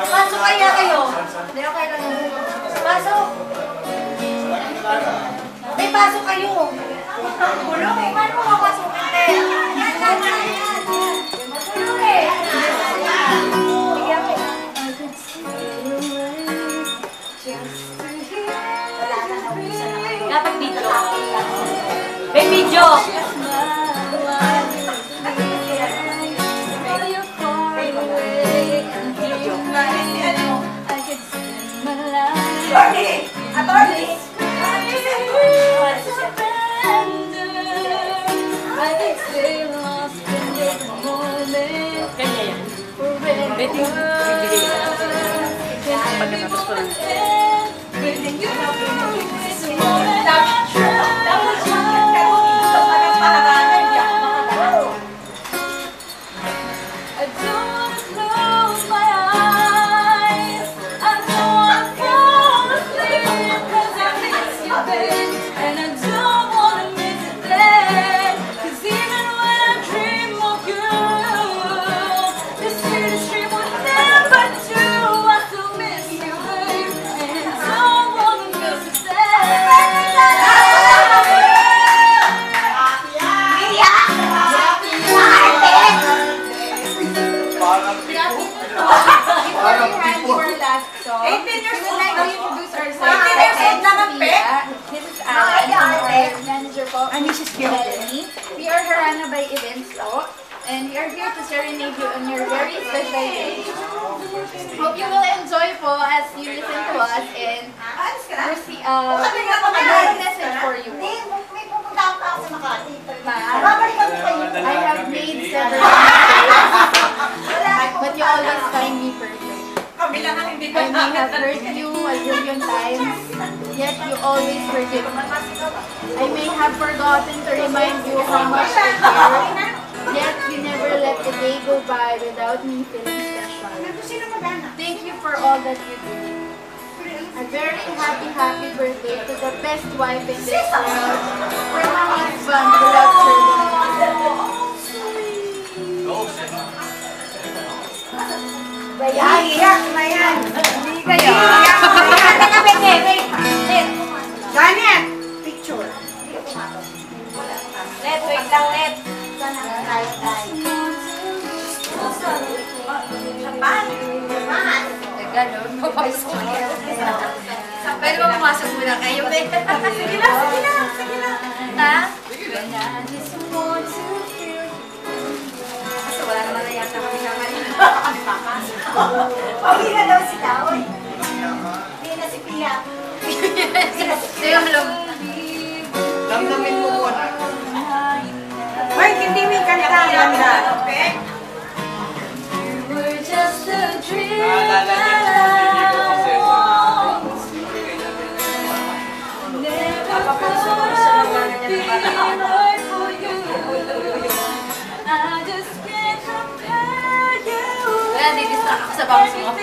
Pasok kaya kayo? Hindi ako kaya lang. Pasok! May pasok kayo! Kulong eh! Paano mo mapasukin eh? Yan! Kulong eh! Bigyan mo. Wala na naubusan na kayo. Dapat video. May video! Attorney! Attorney! Kanya yan. Betty, bibigay na. Pagkatapos ko lang. I'm Mrs. Melanie. We are Harana by Events Law, and we are here to serenade you on your very special day. Hope you will enjoy po as you listen to us and receive a message for you. I have made several mistakes, but you always find me perfect. I may have hurt you a million times, yet you always forgive me. I may have forgotten to remind you how much I care, yet you never let the day go by without me feeling special. Thank you for all that you do. A very happy birthday to the best wife in this world, for my husband who loves her the Bayan! Iyak na yan! Hindi kayo! Iyak na yan! Wait! Janet! Picture! Let, wait lang, let! Sapan! Sapan! Ganon, papasok kayo. Pwede ba pumasok muna kayo? Sige lang, sige lang, sige lang. Ha? Kasi wala naman na yata kami kakain. Pauwi na daw si Taoy. Hindi na si Pia. Sige lang. Damdamin mo muna. Hoy, hindi may kanta. Ganda. Okay? We're just a dream that I want. Never thought I would be right for you. I just can't compare you. Kaya didistract ako sa bangs mo.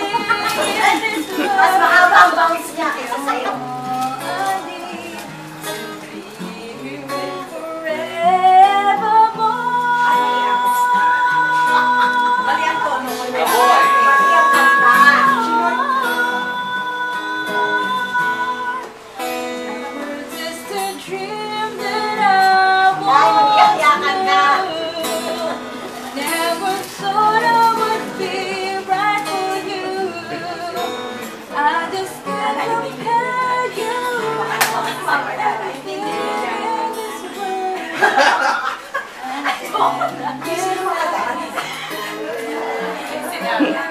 Mas mahaba ang bangs niya kaysa sa'yo. Yeah.